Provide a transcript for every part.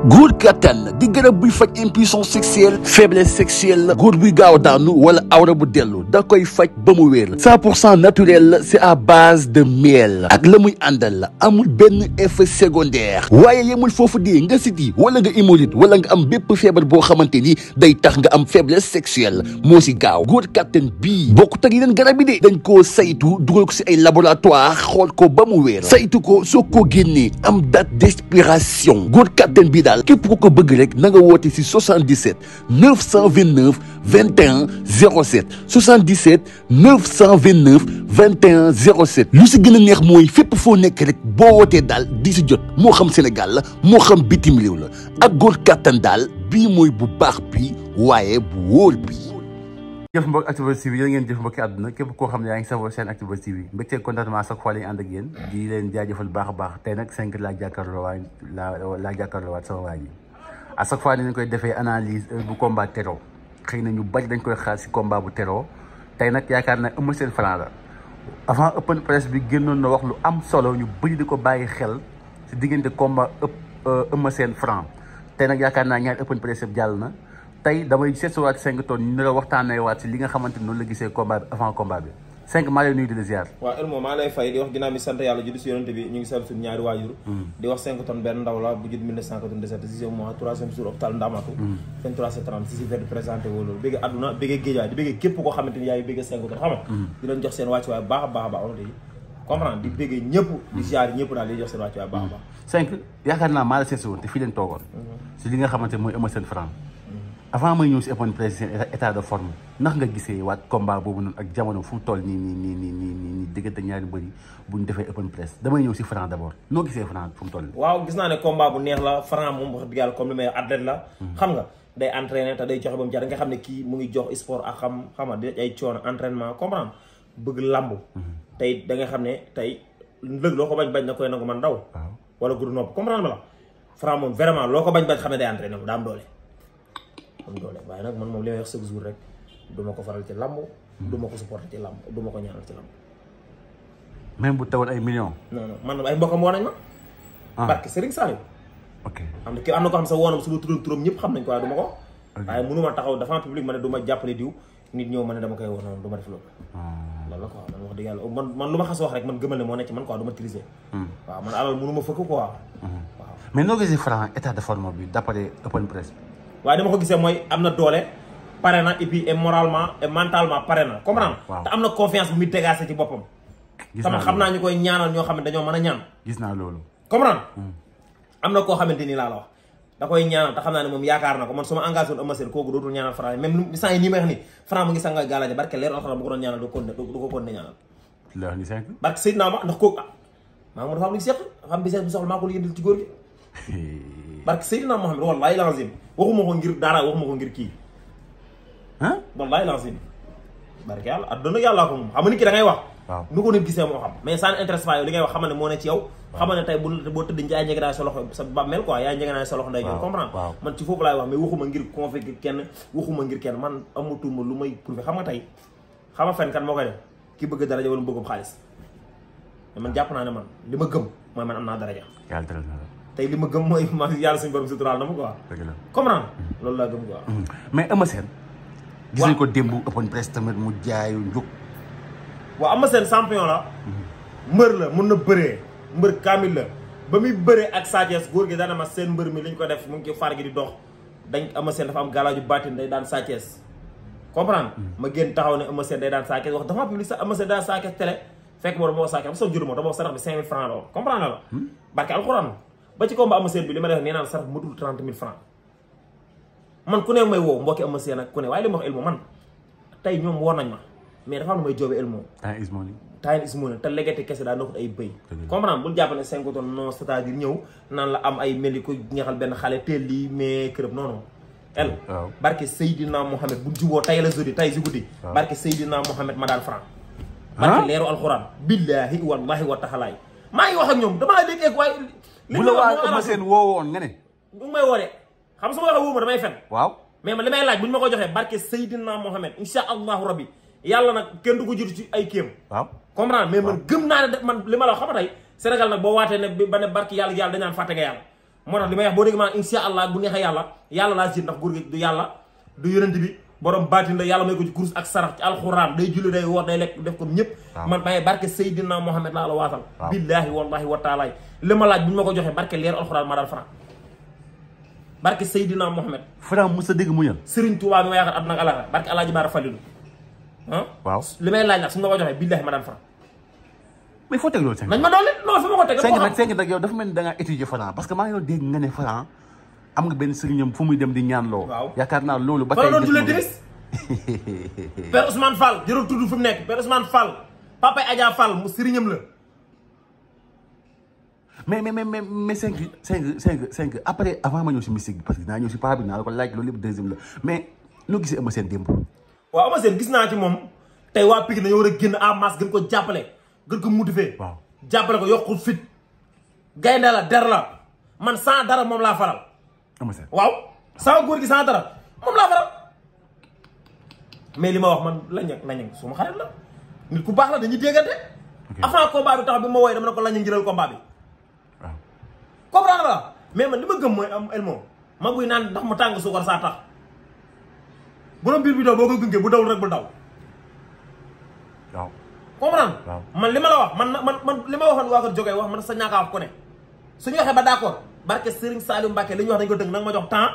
góor kattan di garab buy faj impuissance sexuelle faiblesse sexuelle góor buy gaaw a daanu wala awra bu dellu da koy faj ba mu wér 100% naturel c'est à base de miel ak la muy àndal la amul benn effet secondaire waaye yemul foofu di nga siti wala nga hémorroïde wala nga am bépp feebar boo xamante ni day tax nga am faiblesse sexuelle moo si gaaw góor kattan bii bokkut ak yeneen garab yi de dañ koo saytu dugal ko si ay laboratoire xool ko ba mu wér saytu ko soo ko génnee am date d'expiration góor kattan bii daal képp ku ko bëgg rek na nga woote si 77 929 21 07 77 929 21 07 lu si gën a neex mooy fépp foo nekk rek boo wootee daal di si jot moo xam Sénégal la moo xam bitim réew la ak góor kattan daal bii mooy bu baax bi waaye bu wóor bi. jëf mbokk Actubuzz TV yéen ngeen jëf mbokki àdduna képp koo xam ne yaa ngi safoo seen Actubuzz TV mbégte contentement chaque fois la ñu ànd ak yéen di leen jaajëfal baax a baax tey nag 5 laa jàkkaarloo waat sama waa ji à chaque fois dañ koy defee analyse bu combat terreau xëy na ñu bari dañ koy xaar si combat bu terreau tey nag yaakaar na Eumeu Sène Franc la avant open press bi génnoon na wax lu am solo ñu bëri di ko bàyyi xel si diggante combat Eumeu Sène Franc tey nag yaakaar naa ñaari open press yëpp jàll na tey damay seetluwaat 5 tonnes ñu ne la waxtaanee waat si li nga xamante ni noonu la gisee combat bi avant combat bi 5 maa lay nuyu di la ziar. waaw Elmo maa lay fay di wax ginnaaw bi sant yàlla juddu si yonente bi ñu ngi sant suñu ñaari waajur di wax 5 tonnes benn ndaw la bu judd 1997 6e mois 3e jour hôpital Ndamatu 23 septembre si ver di présenté woo loolu bëgg àdduna bëgg géejaay di bëgg képp koo xamante ni yaay bëgg 5 tonnes xam nga di leen jox seen wàcc waay baax a baax a baax on di comprendre di bëgg ñëpp di ziar ñëpp daal di jox seen wàcc waay baax a baax 5 yaakaar naa maa la seetlu woon te fii leen toogoon si li nga xamante mooy Eumeu Sène Franc avant may ñëw si open press seen état de forme ndax nga gisee waat combat boobu noonu ak jamono fu mu toll nii diggante ñaari bëri bu ñu defee open press damay ñëw si Franc d'abord noo gisee Franc fu mu toll nii. waaw gis naa ne combat bu neex la Franc moom wax dëgg yàlla comme li may athlète la xam nga day entraîner te day joxe ba mu jar nga xam ne kii mu ngi jox sport ak xam nga di ay coono entraînement comprendre bëgg lamb tey da nga xam ne tey lëg loo ko bañ na koy nangu man daw wala gudd nopp comprendre ma la Franc moom vraiment loo ko bañ xam ne day entraîner daa am doole waaye nag man moom li may wax chaque jour rek du ma ko faral ci lamb du ma ko supporter ci lamb du ma ko ñaanal ci lamb même bu tawoon ay millions. non man ay mbokkam woo nañ ma barke Serigne Saliou ok am na ko xam sa woonam su ma turam ñëpp xam nañ ko waaye du ma ko waaye mënu ma taxaw devant public ma ne du ma jàppale diw nit ñëw ma ne dama koy woon noonu du ma def loolu loolu la quoi man wax dëgg yàlla man lu ma xas wax rek man gëmal ne moo nekk ci man quoi du ma triser waaw man alal mënu ma fëkk quoi waaw mais noo gisee Franc état de forme bi d'après open press bi waaye dama ko gisee mooy am na doole pare na et puis et moralement et mentalement pare na comprendre te am na confiance bu muy dégager ci boppam sama xam naa ñu koy ñaanal ñoo xam ne dañoo mën a ñaan gis naa loolu comprendre am na koo xamante ni laa la wax da koy ñaanal te xam naa ne moom yaakaar na ko man su ma engagé woon Eumeu Sène kooku dootul ñaanal Franc même sant yi nii may wax ni Franc mu ngi sanga gàllaje barke leer alxuraan bu ko doon ñaanal du ko kon ne ñaanal la ni 5 barke Seydina ma ndax kooku maa ngi dafa am lu seq dafa am business bu soxla maa ko liggéeyal ci góor gi barke Seydina Mohamed wallahi lazim waxuma ko ngir dara waxuma ko ngir kii wallahi lazim barke yàlla adduna yàllaa ko moom xam nga nit ki da ngay wax nu ko nit gisee moo xam mais ça n'intéresse pas yow li ngay wax xamal ne moo ne ci yow xamal ne tey boo tëdd yaay njëganaay sa loxo sa bàmmeel quoi yaay njëganaay sa loxo nday joor comprendre man ci foofu laay wax mais waxuma ngir convaincre kenn waxuma ngir kenn man amatuma lu may prouver xam nga tey xam nga fen kan moo koy def ki bëgg daraja wala mu bëggum xaalis mais man jàpp naa ne man li ma gëm mooy man am naa daraja tey li ma gëm mooy ma yàlla suñu borom suturaal na ma quoi comprendre loolu laa gëm quoi mais Eumeu Sène gis nañ ko démb open press tamit mu jaayu njuk waaw Eumeu Sène champion la mbër la mun na bëree mbër kaamil la ba muy bëree ak Sa Thiès góor gi daana ma seen mbër mi li ñu ko def mu ngi ci far gi di dox dañ Eumeu Sène dafa am galaaju baatin day daan Sa Thiès comprendre ma génn taxaw ne Eumeu Sène day daan Sa Thiès wax dafa public sax Eumeu Sène daan Sa Thiès télé fekk boobu moo Sa Thiès ba soog juru moo dama wax sarax bi 5000 francs la woon comprendre la barke alxuraan ba ci combat Eumeu Sène bi li ma def nee naa la sarax matul 30 000 francs man ku ne may woo mbokki Eumeu Sène ak ku ne waaye li ma wax Elmo man tey ñoom woon nañ ma mais dafa am lu may joobee Elmo time is money te legete kese daa noxut ay bëy comprendre bul jàpp ne 5 tonnes non c'est-à-dire ñëw naan la am ay mel ni ko ñaxal benn xale teel lii mais kërëb non barke Seydina Mohamed bu juboo tay la jeudi tay si guddi barke Seydina Mohamed ma daal Franc barke leeru alxuraan billahi wallahi wa taxalaay maa ngi wax ak ñoom damaa dégg ak waaye bu la waa Eumeu Sène woowoon nga ne bu may wooree xam su ma waxee wóoma damay fen waaw mais man li may laaj bu ñu ma ko joxee barke Seydina Mohamed insha allahu rabbi yàlla nag kenn du ko jiitu ci ay kéem waaw comprendre mais man gëm naa ne man li ma la wax xam nga tey Sénégal nag boo waatee ne ba ne barke yàlla dañ naan fàtte nga yàlla moo tax li may wax boo dégg maa insha allah bu neexee yàlla laa si ndax góor gi du yàlla du yonent bi borom baatin la yàlla may ko ci kurus ak sarax ci alxuraan day julli day woor day lekk def ko ñëpp man bàyyi barke Seydina Mohamed laa la waatal billaahi wallahi wa taalaay li ma laaj bu ñu ma ko joxee barke leer alxuraan maa daal Franc barke Seydina Mohamed Franc mos a dégg mu ñal Serigne Touba bi ma yaakaar àdduna ak àllaxira barke Alaaji Baara Falilu waaw li may laaj nag su ma ko joxee billaahi ma daan Franc mais foo teg loolu 5 nañ ma dolli non fi ma ko teg 5 nag yow dafa mel ni da ngaa étudier Franc parce que maa ngi doon dégg nga ne Franc am nga benn sëriñam fu muy dem di ñaan loo yaakaar naa loolu ba tey doon julee timis Père Ousmane Fall jërul tudd fu mu nekk Père Ousmane Fall Papa Adja Fall mu sëriñam la mais 5 après avant ma ñëw si mystique bi parce que naa ñëw si paa bi naa la ko laaj loolu lépp deuxième la mais noo gisee Eumeu Sène démb waaw Eumeu Sène gis naa ci moom tey waa Pikine dañoo war a génn en masse gën ko jàppale gën ko motiver waaw jàppale ko yokkul fit gaynde la der la man sans dara moom laa faral Eumeu Sène waaw sama góor gi sans dara moom laa faral mais li ma wax man lañang suma xarit la nit ku baax la dañuy déggante avant combat bi tax bi ma wooye dama ne ko lañang jëlal combat bi waaw comprendre la mais man li ma gëm mooy am elmo mag buy naan ndax mu tàng suukar saa tax borom biir bi daw boo koy gunge bu dawul rek bul daw waaw comprendre man li ma la wax man li ma waxoon waa ko jógee wax man sa ñaaka wax ko ne suñu waxee ba d'accord barke Serigne Saliou Mbacké li ñu wax dañ ko dëgg nanga ma jox temps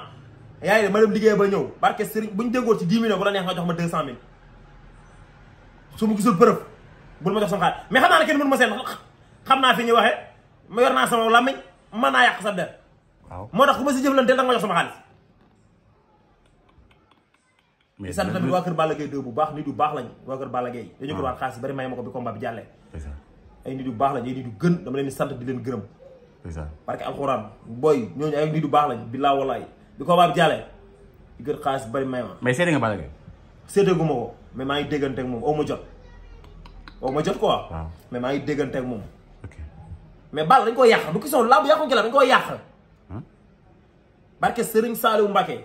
yaa ngi de ma dem liggéey ba ñëw barke Serigne bu ñu déggoo ci 10 millions bu la neex nga jox ma 200 000 su ma gisul preuve bul ma jox sama xaalis mais xam naa ne kenn mënu ma seen xam naa fi ñu waxee ma yor naa sama làmmiñ mën naa yàq sa der moo tax ku ma si jëflanteel danga ma jox sama xaalis di sant tamit waa kër Balla Gaye 2 bu baax nit yu baax lañ waa kër Balla Gaye dañu ko waat xaalis bari may ma ko bi combat bi jàllee ay nit yu baax lañ ay nit yu gën dama leen di sant di leen gërëm parce que alxuraan booy ñooñu ay nit yu baax lañ billaa wallaay bi combat bi jàllee di gën xaalis bari may ma mais seede nga Balla Gaye seeteegu ma ko mais maa ngi déggante ak moom aw ma jot quoi mais maa ngi déggante ak moom mais Balla dañ koy yàq du question lamb yàquñ ci la dañ koy yàq barke Serigne Saliou Mbacké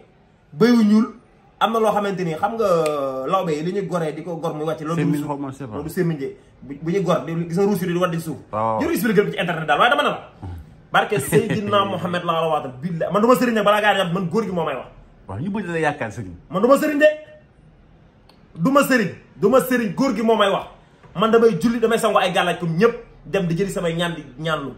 béyu ñuul am na loo xamante ni xam nga lawbe yi li ñuy goree di ko gor muy wàcc loolu du sémmiñ bu ñuy gor gis nga ruus yi di war di suuf jëru expliqué ci internet daal waaye dama ne la barke Seydina Mohamed laa la waatal billah man du ma sëriñ nag balaa gaa man góor gi moo may wax waaw ñu bëri la yaakaar sëriñ man du ma sëriñ de du ma sëriñ góor gi moo may wax man damay julli damay sango ay gàllaaj comme ñëpp dem di jëli samay ñaan di ñaanlu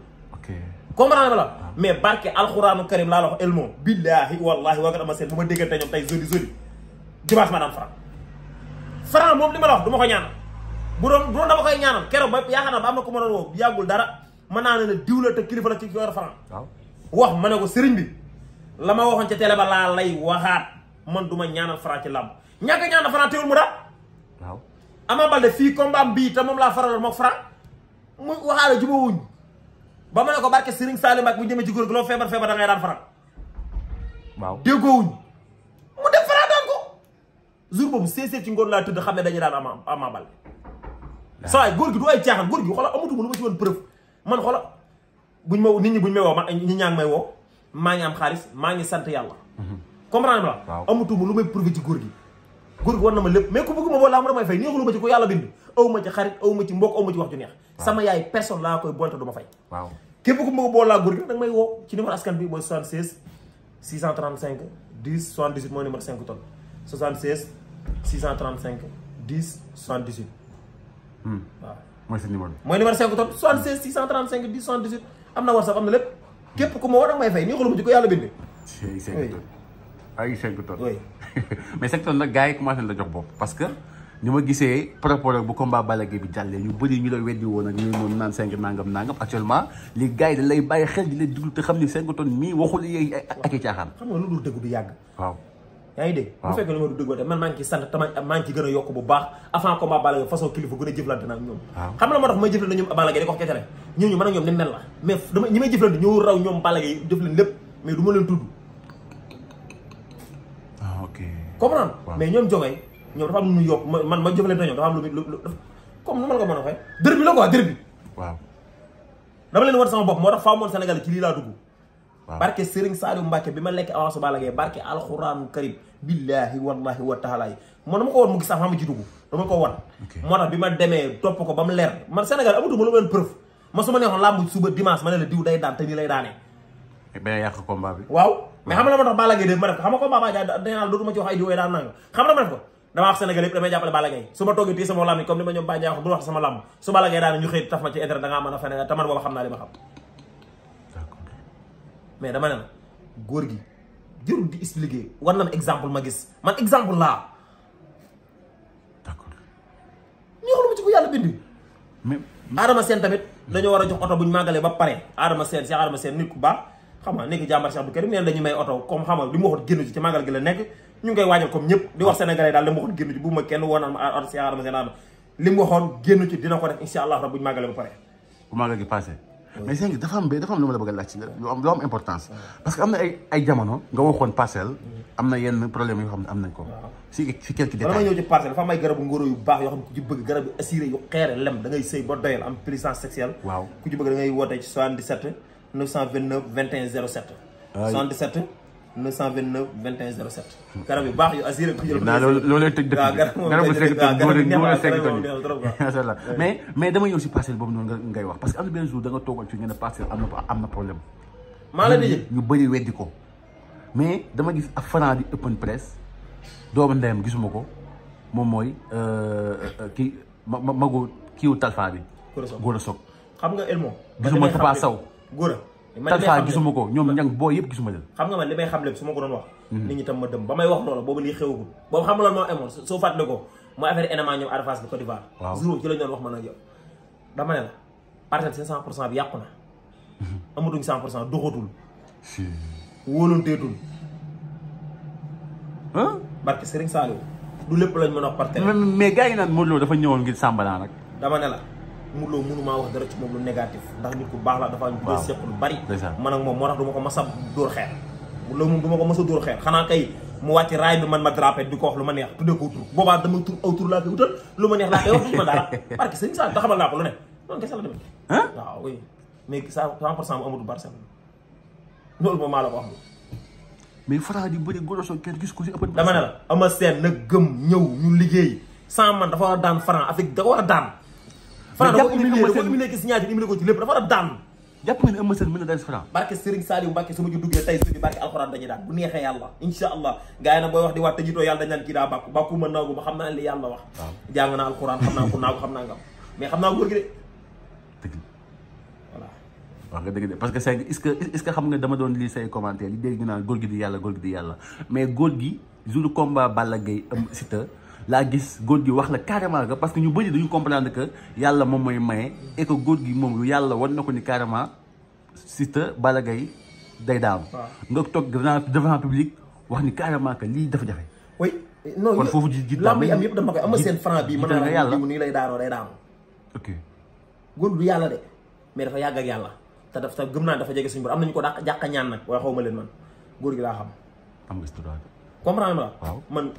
comprendre la mais barke alxuraanu karim laa la wax elmo billahi wallahi waa kat ama seen bu ma déggante ñoom tey jeudi dimanche ma daan Franc moom li ma la wax du ma ko ñaanal bu doon dama koy ñaanal keroog ba yaakaar naa ba am na ku ma doon woo yàggul dara mën naa ne diw la te kilifa la ci yor Franc wax ma ne ko sëriñ bi la ma waxoon ca télé ba laa lay waxaat man du ma ñaanal Franc ci làmb ñàkk ñaanal Franc teewul mu daal Ama Baldé fii combat bii te moom laa faraloon moom Franc mu waxaale jubawuñ ba ma ne ko barke Serigne Saliou Mbacké bu jëmee ci góor gi loo feebar da ngay daan Franc déggoowuñ mu def Franc daan ko jour boobu seeseet ci ngoon laa tëdd xam ne dañuy daan Ama Baldé saa waay góor gi du ay caaxaan góor gi xoola amatuma lu ma ci woon preuve man xoola nit ñi buñ may woo man ñi ñaa ngi may woo maa ngi am xaalis maa ngi sant yàlla comprendre la amatuma lu may prouvé ci góor gi war na ma lépp mais ku bëgg ma boo laa ma damay fay neexulu ma ci ko yàlla bind aw ma ci xarit aw ma ci mbokk aw ma ci wax ju neex sama yaay personne laa koy boole te du ma fay képp ku bëgg boo laa góor gi nag may woo ci numéro askan bi mooy 76 635 10 78 mooy numéro 5 tonnes 76 635 10 78 waaw mooy sa numéro mooy numéro 5 tonnes 76 635 10 78 am na WhatsApp am na lépp képp ku ma war nag may fay neexulu ma ci ko yàlla bind ay 5 tonnes mais 5 tonnes nag gars yi commencé la jox bopp parce que ni ma gisee propos bu combat Balla Gaye bi jàllee ñu bëri ñu la weddi woon ak ñu noonu naan 5 nangam actuellement li gars yi da lay bàyyi xel di leen déglu te xam ni 5 tonnes mii waxul yeey ak i caaxaan xam nga lu dul dëgg du yàgg waaw yaa ngi dégg bu fekkee lu ma du dëgg te man maa ngi ci sant te maa ngi ci gën a yokk bu baax avant combat Balla Gaye façon kilifa gën a jëflante nag ñoom xam na moo tax may jëflante ñoom Balla Gaye di ko wax ca télé ñooñu mën a ñoom ni mel la mais dama ñi may jëflante ñoo raw ñoom Balla Gaye def leen lépp mais du ma leen tudd comprendre mais ñoom jógee ñoom dafa am lu ñu yokk man ma jëflante ñoom dafa am lu comme nu ma la ko mën a waxee dër bi la quoi dër bi waaw dama leen war sama bopp moo tax faaw moon Sénégal ci lii laa dugg barke Serigne Saliou Mbacké bi ma lekk avance Balla Gaye barke alxuraanu karim billahi wallahi wa taala yi moo dama ko woon mu gis sax ma ci dugg dama ko wan moo tax bi ma demee topp ko ba mu leer man Sénégal amatuma lu leen preuve ma su ma neexoon làmb suba dimanche ma ne la diw day daan te nii lay daanee ba yàq combat bi. waaw mais xam nga la ma tax Balla Gaye de ma def ko xam nga combat ba ja dañu dootuma ci wax ay diw daan nanga xam nga ma def ko dama wax Sénégal yëpp damay jàppale Balla Gaye su ma toogee téye sama lamb comme ni ma ñoom Baye wax bu wax sama lamb su Balla Gaye daan ñu xëy taf ma ci internet da ngaa mën a fene te man booba xam naa li ma xam mais dama ne la góor gi jërul di expliquer war na exemple ma gis man exemple laa d'accord ñoo ma ci ko yàlla bind mais Adama Sène tamit dañoo war a jox oto bu ñu màggalee ba pare Adama Sène Cheikh Adama Sène nit ku baax xam nga nekk jàmbar Cheikh Abdou Karim neen dañuy may oto comme xam nga li mu waxoon génn ci màggal gi la nekk ñu ngi koy waajal comme ñëpp di wax sénégalais daal li mu waxoon génn ci bu ma kenn woonaan ma Cheikh Adama Sène li mu waxoon génn ci dina ko def insha allah rab bu ñu màggalee ba pare bu màggal gi passé mais sëñ bi dafa am lu ma la bëgg a laaj ci lu am importance parce que am na ay jamono nga waxoon parcelle am na yenn problème yoo xam ne am nañ ko si quelques détails bala ma ñëw ci parcelle dafa am ay garabu ngóoro yu baax yoo xam ne ku ci bëgg garab yu assuré yu xeere lem da ngay sëy ba doyal am puissance sexuelle waaw ku ci bëgg da ngay woote ci 77 929 21 07 77 929 21 07 garab yu baax yu assuré ku jël loolu lay tëj dëkk garabu allah mais dama ñëw si parcelle boobu noonu ngay wax parce que am na benn jour da nga toogal ci nga ne parcelle am na problème maa la di ñu bëri weddi ko mais dama gis ak Franc di open press doomu ndeyam gisuma ko moom mooy kii magu kiiwu Talfa bi Gora Sock xam nga Elmo gisuma Papa Sow Gora Talfa gisuma ko ñoom ñang boo yëpp gisuma leen xam nga man li may xam lépp su ma ko doon wax nit ñi tam ma dem ba may wax loolu boobu lii xewagul boobu xam nga loolu moo amoon soo fàttali ko mooy affaire enema ñoom Ada Fass bi Côte d'Ivoire jour ci lañ doon wax man ak yow dama ne la parcelle 500% bi yàqu na amatuñ 100% doxatul wóolunteetul barke Serigne Saliou du lépp lañ mën a wax par télé mais gars yi naan Modou Lo dafa ñëwoon ngir sàmbalaan rek dama ne la Modou Lo mënumaa wax dara ci moom lu négatif ndax nit ku baax la dafa ñu seq lu bari man ak moom moo tax du ma ko mas a dóor xeer loolu moom du ma ko mas a dóor xeer xanaa kay mu wàcc raay bi man ma drapé di ko wax lu ma neex tuddee ko tur boobaa dama tur aw tur laa koy wutal lu ma neex laa koy wax du ma dara barke Serigne Saliou taxamal naa ko lu ne noonu kese la demee waaw oui mais 100% bu amatul Barcelone loolu moom maa la ko wax mais Franc di bëri Gora Sock kenn gis ko si ëpp dama ne la Ama Sène na gëm ñëw ñu liggéey sans man dafa war a daan Franc avec da ko war a daan Franc da ko humilié ki signature humilié ko ci lépp dafa war a daan jàpp nga ne Ama Sène mën na daan si Franc barke Serigne Saliou Mbacke su ma ci duggee tey suñu barke alxuraan dañuy daan bu neexee yàlla insha allah gars yi nag booy wax di waat te jitoo yàlla dañ naan kii daa bàkku bàkku ma naagu ma xam naa li yàlla wax jàng naa alxuraan xam naa ko naagu xam naa ngam mais xam naa góor gi de wax nga dëgg de parce que c'est est-ce que xam nga dama doon lire say commentaires li dégg ñu naan góor gi di yàlla mais góor gi jour combat Balla Gaye Siteu laa gis góor gi wax la carrément que parce que ñu bëri dañu comprendre que yàlla moom mooy maye et que góor gi moom yàlla wan na ko ni carrément Siteu Balla Gaye day daanu nga toog devant public wax ni carrément que lii dafa jafe oui non kon foofu ji lamb yi am yëpp dama koy Ama Sène Franc bii mën na la yàlla nii lay daanoo day daanu ok góor du yàlla de mais dafa yàgg ak yàlla te dafa gëm naa dafa jege suñu bor am nañu ko jàq ñaan nag waaye xaw ma leen man góor gi laa xam am nga histoire comprendre ma waaw man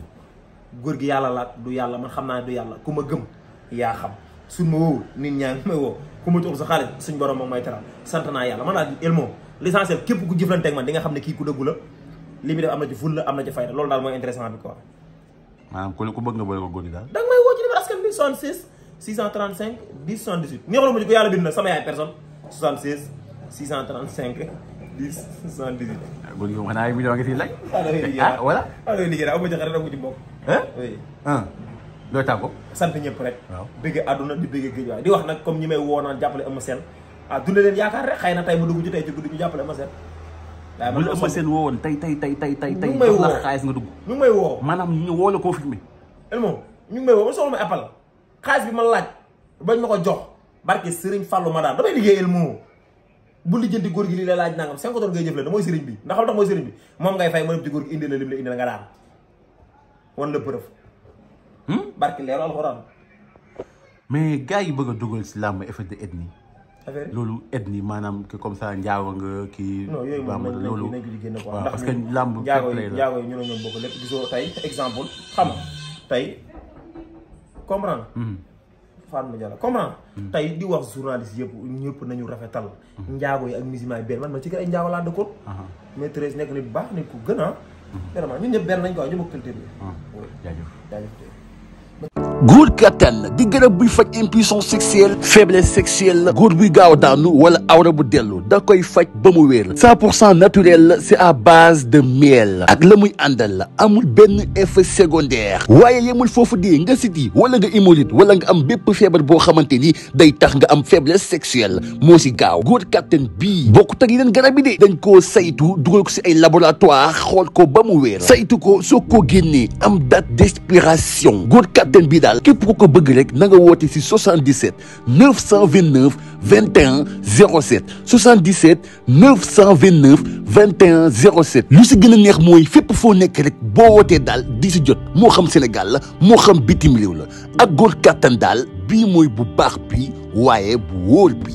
góor gi yàlla la du yàlla man xam naa ne du yàlla ku ma gëm yaa xam suñ ma woowul nit ñaa ngi may woo ku ma jox sa xaalis suñ borom moom may teral sant naa yàlla man daal Elmo l'essentiel képp ku jëflanteeg man di nga xam ne kii ku dëggu la li muy def am na ci ful la am na ci fayda loolu daal mooy intéressant bi quoi maanaam ku bëgg nga boole ko góor gi daal da nga may woo ci numéro askan bi 76 635 10 78 neexaloo ma ci ko yàlla bind na sama yaay personne 76 635 10 78. góor gi moom xanaa ay millions nga fi laaj. voilà. loolu liggéey daal amu ci xarit amu ci mbokk. oui. looy tàggoo. sant ñëpp rek. waaw bëgg àdduna di bëgg géej waay di wax nag comme ñi may woo naan jàppale Ama Sène dundee leen yaakaar rek xëy na tey mu dugg ci tey ci guddi ñu jàppale Ama Sène. waaye man Ama Sène woowoon tey ñu ngi may woo jox la xaalis nga dugg. ñu ngi may woo maanaam ñu woo la confirmé. Elmo ñu ngi may woo man soxla may appal xaalis bi ma laaj bañ ma ko jox barke Serigne Fallou ma daan damay liggéey Elmo bu lijjanti góor gi lii la laaj nangam 5 tonnes ngay jëfle da mooy sëriñ bi ndax xam tax mooy sëriñ bi moom ngay fay ma dem ci góor gi indi la lim la indi la nga daan wan la preuve barki leeru alxuraan mais gars yi bëgg a dugal si làmb effet de ethnie affaire loolu ethnie maanaam que comme ça njaago nga kii non yooyu moom loolu nañ ko di génne quoi waaw ndax parce que làmb njaago yi ñu ne ñoom bokk lépp gisoo tey exemple xam nga tey comprendre Fatma Diallo comment tey di wax journaliste yëpp ñëpp nañu rafetal njaago yi ak musulman yi benn man ma ci kër ay njaago laa dëkkoon maîtresse nekk nit bu baax nit ku gën a vraiment ñun ñëpp benn nañ quoi ñu bokk culture bi jaajëf jaajëf góor kattan di garab buy faj impuissance sexuelle faiblesse sexuelle góor buy gaaw a daanu wala awra bu dellu da koy faj ba mu wér 100% naturel c'est à base de miel ak la muy àndal la amul benn effet secondaire waaye yemul foofu di nga siti wala nga hémorroïde wala nga am bépp feebar boo xamante ni day tax nga am faiblesse sexuelle moo si gaaw góor kattan bii bokkut ak yeneen garab yi de dañ koo saytu dugal ko si ay laboratoire xool ko ba mu wér saytu ko soo ko génnee am date d'expiration góor kattan bii daal képp ku ko bëgg rek na nga woote si 77 929 21 07 77 929 21 07 lu si gën a neex mooy fépp foo nekk rek boo wootee daal di si jot moo xam Sénégal la moo xam bitim réew la ak góor kattan daal bii mooy bu baax bi waaye bu wóor bi